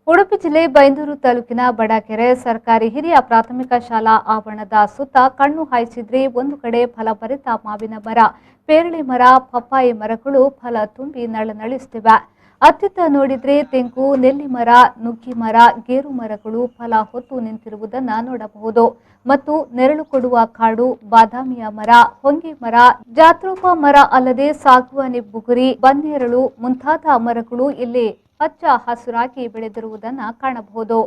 ಉಡುಪಿ ಜಿಲ್ಲೆ ಬೈಂದೂರು ತಾಲೂಕಿನ ಬಡಕೆರೆ ಸರ್ಕಾರಿ ಹಿರಿಯ ಪ್ರಾಥಮಿಕ ಶಾಲಾ ಆವರಣದ ಸುತ್ತ ಕಣ್ಣು ಹಾಯಿಸಿದ್ರೆ ಒಂದು ಕಡೆ ಫಲಭರಿತ ಮಾವಿನ ಮರ, ಪೇರಳೆ ಮರ, ಪಪ್ಪಾಯಿ ಮರಗಳು ಫಲ ತುಂಬಿ ನಳನಳಿಸುತ್ತಿವೆ. ಅತ್ತಿತ್ತ ನೋಡಿದ್ರೆ ತೆಂಗು, ನೆಲ್ಲಿ ಮರ, ನುಗ್ಗಿ ಮರ, ಗೇರು ಮರಗಳು ಫಲ ಹೊತ್ತು ನಿಂತಿರುವುದನ್ನು ನೋಡಬಹುದು. ಮತ್ತು ನೆರಳು ಕೊಡುವ ಕಾಡು, ಬಾದಾಮಿಯ ಮರ, ಹೊಂಗೆ ಮರ, ಜಾತ್ರೋಪ ಮರ ಅಲ್ಲದೆ ಸಾಗುವಾನಿ ಬುಗುರಿ, ಬನ್ನೇರಳು ಮುಂತಾದ ಮರಗಳು ಇಲ್ಲಿ ಹಚ್ಚ ಹಸುರಾಗಿ ಬೆಳೆದಿರುವುದನ್ನು ಕಾಣಬಹುದು.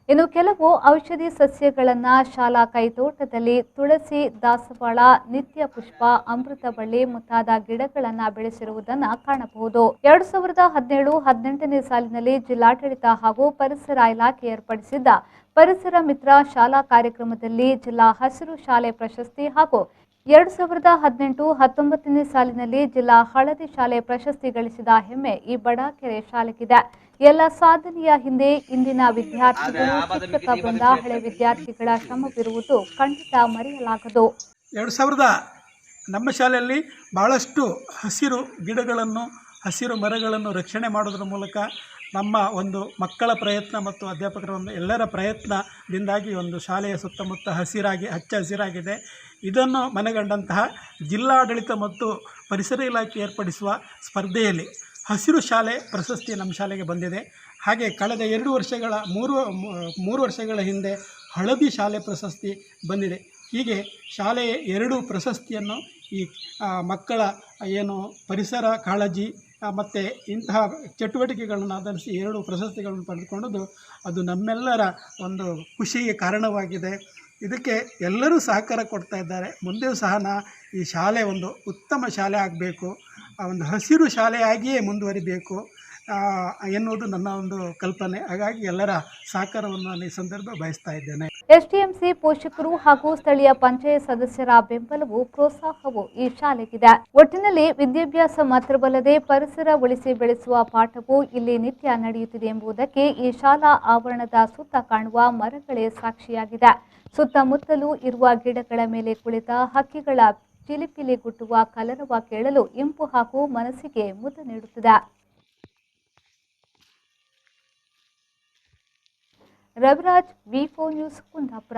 ಇನ್ನು ಕೆಲವು ಔಷಧಿ ಸಸ್ಯಗಳನ್ನ ಶಾಲಾ ಕೈತೋಟದಲ್ಲಿ ತುಳಸಿ, ದಾಸವಾಳ, ನಿತ್ಯ ಪುಷ್ಪ, ಅಮೃತಬಳ್ಳಿ ಮುಂತಾದ ಗಿಡಗಳನ್ನ ಬೆಳೆಸಿರುವುದನ್ನು ಕಾಣಬಹುದು. 2017-18ನೇ ಸಾಲಿನಲ್ಲಿ ಜಿಲ್ಲಾಡಳಿತ ಹಾಗೂ ಪರಿಸರ ಇಲಾಖೆ ಏರ್ಪಡಿಸಿದ್ದ ಪರಿಸರ ಮಿತ್ರ ಶಾಲಾ ಕಾರ್ಯಕ್ರಮದಲ್ಲಿ ಜಿಲ್ಲಾ ಹಸಿರು ಶಾಲೆ ಪ್ರಶಸ್ತಿ ಹಾಗೂ 2018-19ನೇ ಸಾಲಿನಲ್ಲಿ ಜಿಲ್ಲಾ ಹಳದಿ ಶಾಲೆ ಪ್ರಶಸ್ತಿ ಗಳಿಸಿದ ಹೆಮ್ಮೆ ಈ ಬಡಕೆರೆ ಶಾಲೆಗಿದೆ. ಎಲ್ಲ ಸಾಧನೆಯ ಹಿಂದೆ ಇಂದಿನ ವಿದ್ಯಾರ್ಥಿಗಳು, ಶಿಕ್ಷಕ ವೃಂದ, ಹಳೆ ವಿದ್ಯಾರ್ಥಿಗಳ ಶ್ರಮವಿರುವುದು ಖಂಡಿತ ಮರೆಯಲಾಗದು. 2000 ನಮ್ಮ ಶಾಲೆಯಲ್ಲಿ ಬಹಳಷ್ಟು ಹಸಿರು ಗಿಡಗಳನ್ನು, ಹಸಿರು ಮರಗಳನ್ನು ರಕ್ಷಣೆ ಮಾಡೋದ್ರ ಮೂಲಕ ನಮ್ಮ ಒಂದು ಮಕ್ಕಳ ಪ್ರಯತ್ನ ಮತ್ತು ಅಧ್ಯಾಪಕರ ಒಂದು ಎಲ್ಲರ ಪ್ರಯತ್ನದಿಂದಾಗಿ ಒಂದು ಶಾಲೆಯ ಸುತ್ತಮುತ್ತ ಹಚ್ಚ ಹಸಿರಾಗಿದೆ. ಇದನ್ನು ಮನಗಂಡಂತಹ ಜಿಲ್ಲಾಡಳಿತ ಮತ್ತು ಪರಿಸರ ಇಲಾಖೆ ಏರ್ಪಡಿಸುವ ಸ್ಪರ್ಧೆಯಲ್ಲಿ ಹಸಿರು ಶಾಲೆ ಪ್ರಶಸ್ತಿ ನಮ್ಮ ಶಾಲೆಗೆ ಬಂದಿದೆ. ಹಾಗೆ ಕಳೆದ 3 ವರ್ಷಗಳ ಹಿಂದೆ ಹಳದಿ ಶಾಲೆ ಪ್ರಶಸ್ತಿ ಬಂದಿದೆ. ಹೀಗೆ ಶಾಲೆಯ 2 ಪ್ರಶಸ್ತಿಯನ್ನು ಈ ಮಕ್ಕಳ ಏನು ಪರಿಸರ ಕಾಳಜಿ ಮತ್ತು ಇಂತಹ ಚಟುವಟಿಕೆಗಳನ್ನು ಆಧರಿಸಿ 2 ಪ್ರಶಸ್ತಿಗಳನ್ನು ಪಡೆದುಕೊಂಡದ್ದು ಅದು ನಮ್ಮೆಲ್ಲರ ಒಂದು ಖುಷಿಗೆ ಕಾರಣವಾಗಿದೆ. ಇದಕ್ಕೆ ಎಲ್ಲರೂ ಸಹಕಾರ ಕೊಡ್ತಾ ಇದ್ದಾರೆ. ಮುಂದೆಯೂ ಸಹ ಈ ಶಾಲೆ ಒಂದು ಉತ್ತಮ ಶಾಲೆ ಆಗಬೇಕು, ಒಂದು ಹಸಿರು ಶಾಲೆಯಾಗಿಯೇ ಮುಂದುವರಿಬೇಕು ಎನ್ನುವುದು ನನ್ನ ಒಂದು ಕಲ್ಪನೆ. ಹಾಗಾಗಿ ಎಲ್ಲರ ಸಹಕಾರವನ್ನು ನಾನು ಈ ಸಂದರ್ಭ ಬಯಸ್ತಾ ಇದ್ದೇನೆ. ಎಸ್ಟಿಎಂಸಿ ಪೋಷಕರು ಹಾಗೂ ಸ್ಥಳೀಯ ಪಂಚಾಯತ್ ಸದಸ್ಯರ ಬೆಂಬಲವು, ಪ್ರೋತ್ಸಾಹವು ಈ ಶಾಲೆಗಿದೆ. ಒಟ್ಟಿನಲ್ಲಿ ವಿದ್ಯಾಭ್ಯಾಸ ಮಾತ್ರವಲ್ಲದೆ ಪರಿಸರ ಉಳಿಸಿ ಬೆಳೆಸುವ ಪಾಠವು ಇಲ್ಲಿ ನಿತ್ಯ ನಡೆಯುತ್ತಿದೆ ಎಂಬುದಕ್ಕೆ ಈ ಶಾಲಾ ಆವರಣದ ಸುತ್ತ ಕಾಣುವ ಮರಗಳೇ ಸಾಕ್ಷಿಯಾಗಿದೆ. ಸುತ್ತಮುತ್ತಲೂ ಇರುವ ಗಿಡಗಳ ಮೇಲೆ ಕುಳಿತ ಹಕ್ಕಿಗಳ ಚಿಲಿಪಿಲಿ ಗುಟ್ಟುವ ಕಲರವ ಕೇಳಲು ಇಂಪು ಹಾಗೂ ಮನಸ್ಸಿಗೆ ಮುದ ನೀಡುತ್ತದೆ. ರವಿರಾಜ್, ವಿ4 ನ್ಯೂಸ್, ಕುಂದಾಪುರ.